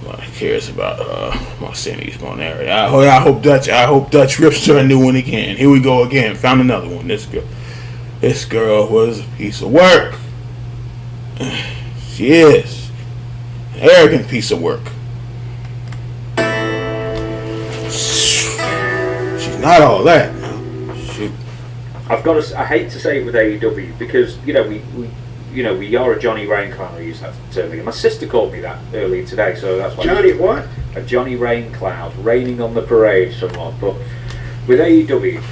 Nobody cares about Mercedes Mone. I hope Dutch rips her a new one again. Here we go again. Found another one. This girl was a piece of work. She is an arrogant piece of work. She's not all that. She. I hate to say it with AEW because we are a Johnny Rain clown. I use that term again. My sister called me that earlier today, so that's why. Johnny what? A Johnny Rain cloud, raining on the parade somewhat. But with AEW,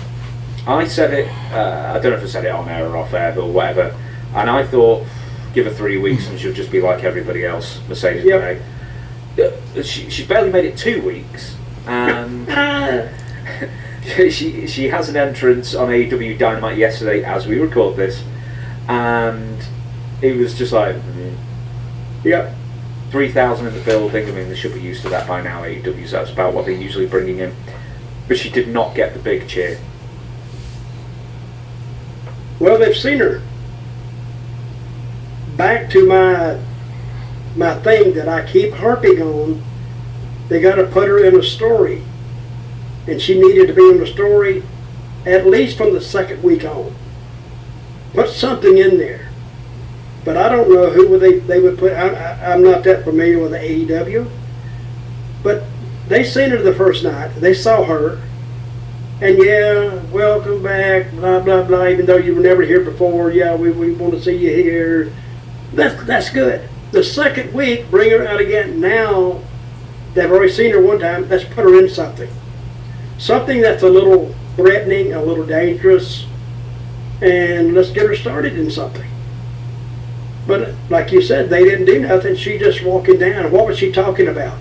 I said it. I don't know if I said it on air or off air, but whatever. And I thought, give her 3 weeks and she'll just be like everybody else. Mercedes Moné. She's barely made it 2 weeks, and she has an entrance on AEW Dynamite yesterday as we record this, and it was just like, 3,000 in the building. I mean, they should be used to that by now. AEW, so that's about what they're usually bringing in. But she did not get the big cheer. Well, they've seen her. Back to my thing that I keep harping on, they got to put her in a story. And she needed to be in the story at least from the second week on. Put something in there. But I don't know who they would put. I'm not that familiar with the AEW. But they seen her the first night. They saw her. And welcome back, blah, blah, blah. Even though you were never here before, we want to see you here. That's good. The second week, bring her out again. Now, they've already seen her one time. Let's put her in something. Something that's a little threatening, a little dangerous. And let's get her started in something. But like you said, they didn't do nothing. She just walking down. What was she talking about?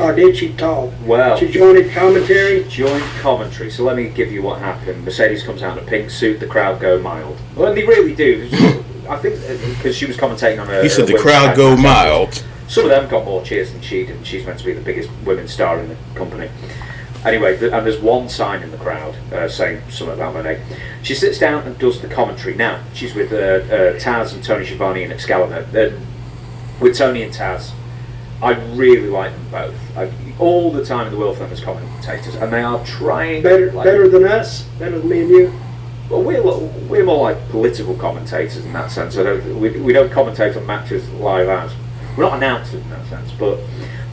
Or did she talk? Well, she joined commentary? She joined commentary. So let me give you what happened. Mercedes comes out in a pink suit. The crowd go mild. Well, they really do. I think because she was commentating on her. He said the crowd go mild. Some of them got more cheers than she did. And she's meant to be the biggest women's star in the company. Anyway, and there's one sign in the crowd saying something about Mone. She sits down and does the commentary. Now, she's with Taz and Tony Schiavone and Excalibur. With Tony and Taz, I really like them both. All the time in the world for them as commentators, and they are trying better than us, better than me and you. Well, we're more like political commentators in that sense. We don't commentate on matches live as. We're not announcers in that sense, but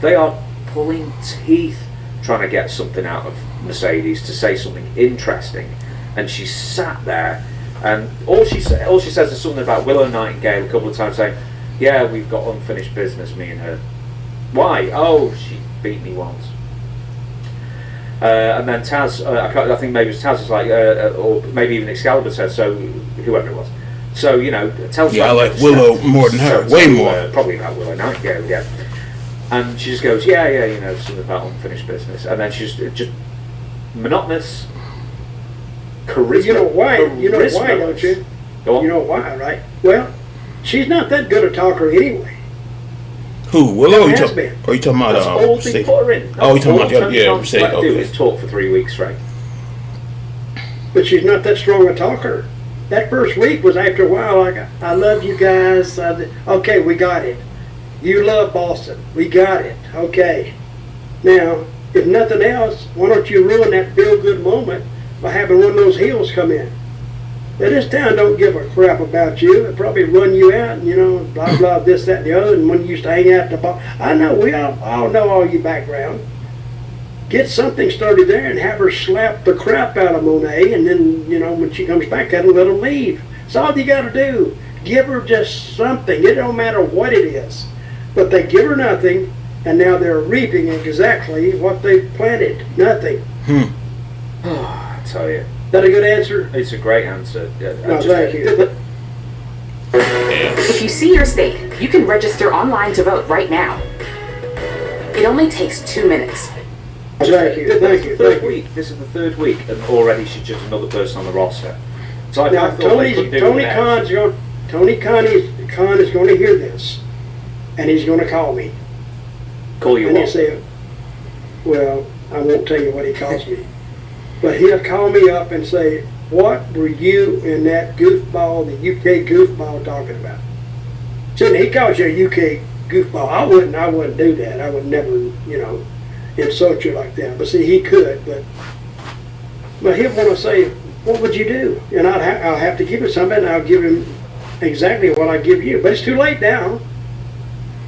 they are pulling teeth trying to get something out of Mercedes to say something interesting, and she sat there, and all she says is something about Willow Nightingale a couple of times, saying, "Yeah, we've got unfinished business, me and her." Why? Oh, she beat me once. And then Taz, I think maybe it was Taz was like, or maybe even Excalibur said, so whoever it was. So tells. Yeah, I like Willow more than her, way more. Probably about Willow Nightingale, yeah. And she just goes, yeah, something about unfinished business, and then she's just monotonous, charisma. You know why, don't you? Go on. You know why, right? Well, she's not that good a talker anyway. Who? Willow? Or you talking about? That's all they put her in. You talking about? Say do is talk for 3 weeks straight. But she's not that strong a talker. That first week was after a while like, I love you guys. Okay, we got it. You love Boston. We got it. Okay. Now, if nothing else, why don't you ruin that feel-good moment by having one of those heels come in? Now, this town don't give a crap about you. They'll probably run you out and, blah, blah, this, that, and the other. And when you used to hang out at the bar, I know, we all know all your background. Get something started there and have her slap the crap out of Monet. And then, when she comes back, let her leave. That's all you got to do. Give her just something. It don't matter what it is. But they give her nothing, and now they're reaping exactly what they planted. Nothing. I tell you. Is that a good answer? It's a great answer. No, thank you. If you see your state, you can register online to vote right now. It only takes 2 minutes. Thank you. This is the third week, and already she's just another person on the roster. So I now, thought Tony Khan is going to hear this, and he's going to call me. Call you and what? He'll say, well, I won't tell you what he calls me. But he'll call me up and say, what were you and that goofball, the UK goofball, talking about? So he calls you a UK goofball. I wouldn't do that. I would never, insult you like that. But see, he could. But he'd want to say, "What would you do?" And I'll have to give him something. And I'll give him exactly what I give you. But it's too late now.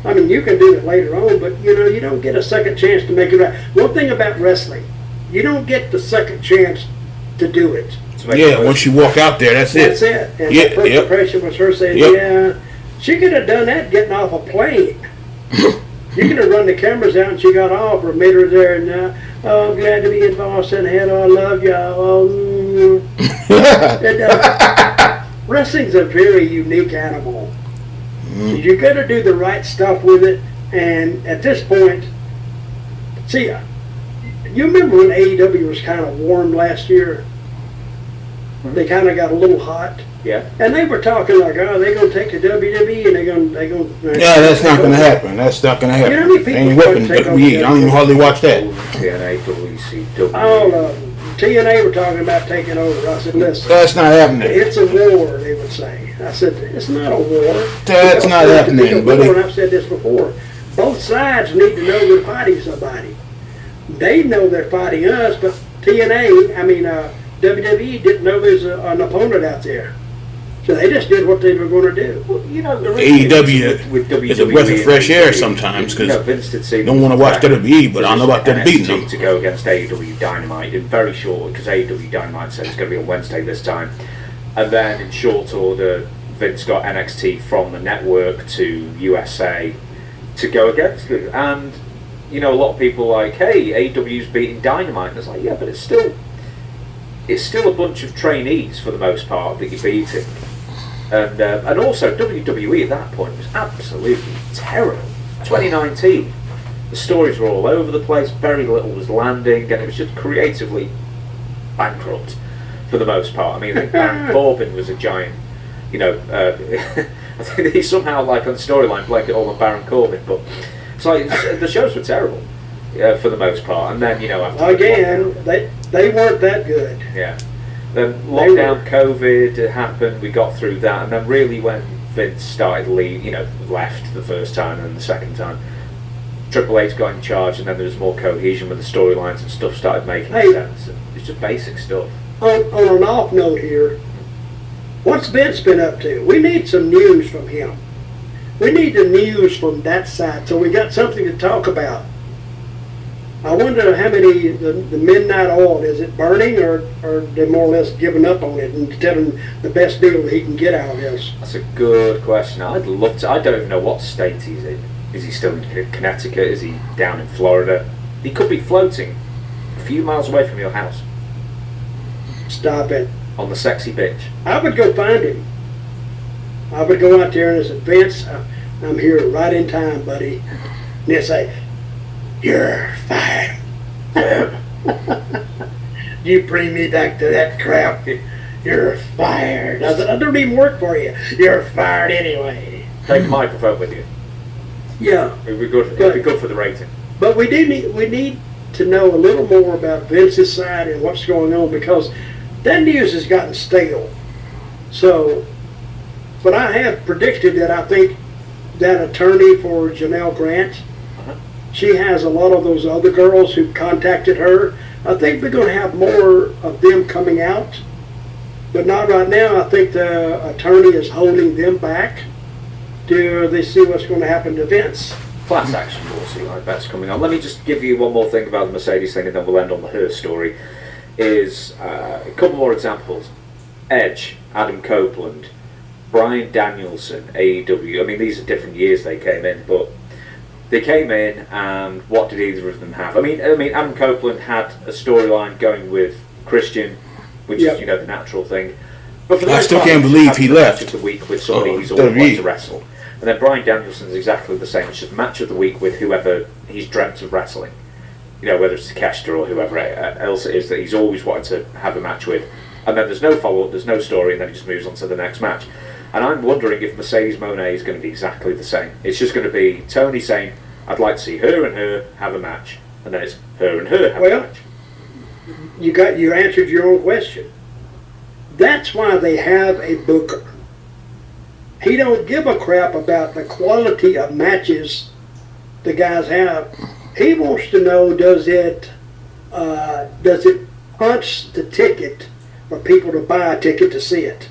I mean, you can do it later on, but you don't get a second chance to make it right. One thing about wrestling, you don't get the second chance to do it. Yeah, once you walk out there, that's it. That's it. And the first impression was her saying, "Yeah, she could have done that getting off a plane." You could have run the cameras out and she got off or made her there and oh, glad to be in Boston, head, I love y'all. Wrestling's a very unique animal. You got to do the right stuff with it, and at this point, see, you remember when AEW was kind of warm last year? They kind of got a little hot. Yeah. And they were talking like, oh, they're going to take the WWE and they're going to. Yeah, that's not going to happen. That's not going to happen. You know how many people ain't whipping WWE. I don't even hardly watch that. TNA, WCW. All of them. TNA were talking about taking over. I said, listen. That's not happening. It's a war, they would say. I said, it's not a war. That's not happening, buddy. And I've said this before. Both sides need to know they're fighting somebody. They know they're fighting us, but WWE didn't know there's an opponent out there. So they just did what they were going to do. Well, AEW is a breath of fresh air sometimes because Vince did see don't want to watch WWE, but I know about them beating them. To go against AEW Dynamite in very short, because AEW Dynamite said it's going to be on Wednesday this time, and then in short order, Vince got NXT from the network to USA to go against them, and a lot of people are like, hey, AEW's beating Dynamite, and it's like, yeah, but it's still a bunch of trainees for the most part that you're beating. And also, WWE at that point was absolutely terrible. 2019, the stories were all over the place, very little was landing, and it was just creatively bankrupt for the most part. I mean, I think Baron Corbin was a giant, I think he somehow, like on the storyline, blamed it all on Baron Corbin, but it's like, the shows were terrible for the most part. And then, after again, they weren't that good. Yeah. Then lockdown, COVID happened. We got through that, and then really when Vince started left the first time and the second time, Triple H got in charge, and then there was more cohesion with the storylines and stuff started making sense. And it's just basic stuff. On an off note here, what's Vince been up to? We need some news from him. We need the news from that side, so we got something to talk about. I wonder how many the midnight oil, is it burning or they more or less giving up on it and telling the best deal that he can get out of this? That's a good question. I'd love to. I don't even know what state he's in. Is he still in Connecticut? Is he down in Florida? He could be floating a few miles away from your house. Stop it. On the sexy beach. I would go find him. I would go out there and say, Vince, I'm here right in time, buddy. And they'd say, you're fired. You bring me back to that crap. You're fired. I don't even work for you. You're fired anyway. Take the microphone with you. Yeah. It'd be good. It'd be good for the rating. But we need to know a little more about Vince's side and what's going on, because that news has gotten stale. So, but I have predicted that I think that attorney for Janelle Grant, she has a lot of those other girls who contacted her. I think we're going to have more of them coming out, but not right now. I think the attorney is holding them back till they see what's going to happen to Vince. Class action lawsuit, I bet's coming on. Let me just give you one more thing about the Mercedes thing, and then we'll end on the her story. Is a couple more examples. Edge, Adam Copeland, Bryan Danielson, AEW. I mean, these are different years they came in, but they came in, and what did either of them have? I mean, Adam Copeland had a storyline going with Christian, which is the natural thing. But for the I still can't believe he left. Match of the week with somebody he's always wanted to wrestle, and then Bryan Danielson's exactly the same. It's just match of the week with whoever he's dreamt of wrestling. Whether it's Takeshita or whoever else it is that he's always wanted to have a match with, and then there's no follow up, there's no story, and then he just moves on to the next match. And I'm wondering if Mercedes Mone is going to be exactly the same. It's just going to be Tony saying, I'd like to see her and her have a match. And then it's her and her have a match. You answered your own question. That's why they have a booker. he don't give a crap about the quality of matches the guys have. He wants to know, does it punch the ticket for people to buy a ticket to see it?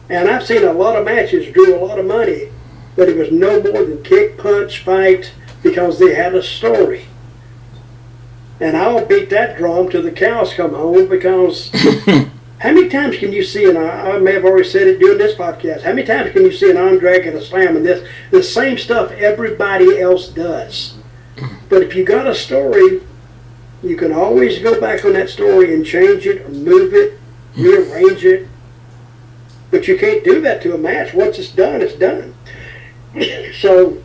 And I've seen a lot of matches drew a lot of money, but it was no more than kick, punch, fight, because they had a story. And I'll beat that drum till the cows come home, because how many times can you see, and I may have already said it during this podcast, how many times can you see an arm drag and a slam and this, the same stuff everybody else does? But if you got a story, you can always go back on that story and change it, or move it, rearrange it. But you can't do that to a match. Once it's done, it's done. So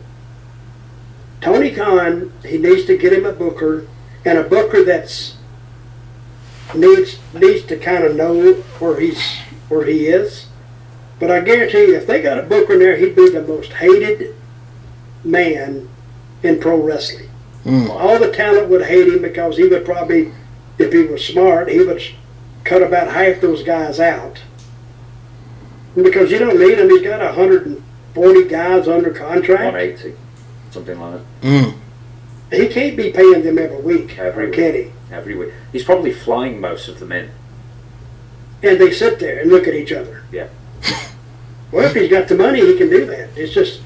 Tony Khan, he needs to get him a booker, and a booker that's needs to kind of know where he is. But I guarantee you, if they got a booker in there, he'd be the most hated man in pro wrestling. All the talent would hate him, because he would probably, if he was smart, he would cut about half those guys out. Because you don't need him. He's got 140 guys under contract. 180, something like that. He can't be paying them every week, can he? Every week. He's probably flying most of them in. And they sit there and look at each other. Yeah. Well, if he's got the money, he can do that. It's just,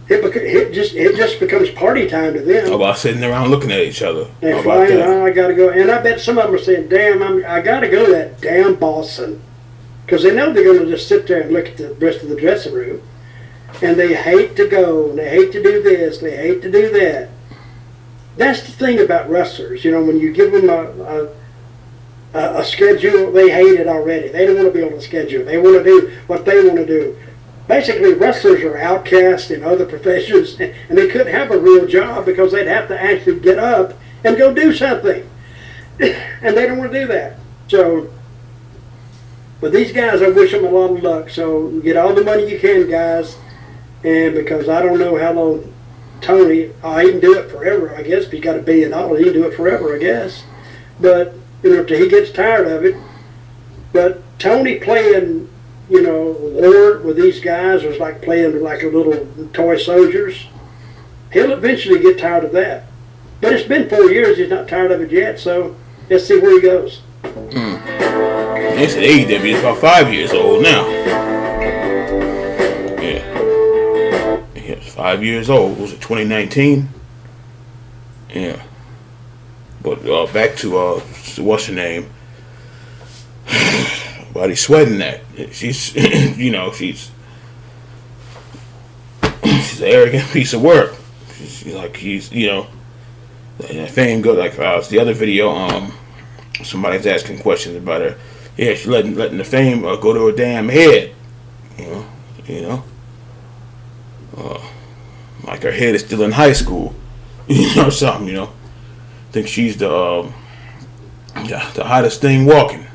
it just becomes party time to them. How about sitting around looking at each other? They're How about flying, that? oh, I got to go. And I bet some of them are saying, damn, I got to go to that damn Boston. Because they know they're going to just sit there and look at the rest of the dressing room. And they hate to go, and they hate to do this, they hate to do that. That's the thing about wrestlers. You know, when you give them a schedule, they hate it already. They don't want to be on a schedule. They want to do what they want to do. Basically, wrestlers are outcasts in other professions, and they couldn't have a real job because they'd have to actually get up and go do something. And they don't want to do that. So, but these guys, I wish them a lot of luck. So get all the money you can, guys. And because I don't know how long Tony, he can do it forever, I guess. If he's got $1 billion, he can do it forever, I guess. But, you know, till he gets tired of it. But Tony playing, you know, war with these guys was like playing like a little toy soldiers. He'll eventually get tired of that. But it's been 4 years, he's not tired of it yet, so let's see where he goes. They said AEW is about 5 years old now. Yeah. It's 5 years old. Was it 2019? Yeah. But back to what's her name? Why he's sweating that? She's, you know, she's an arrogant piece of work. She's like, he's, you know, and fame go like the other video. Somebody's asking questions about her. Yeah, she's letting the fame go to her damn head. You know. Like her head is still in high school. You know, something. You know. Think she's the hottest thing walking.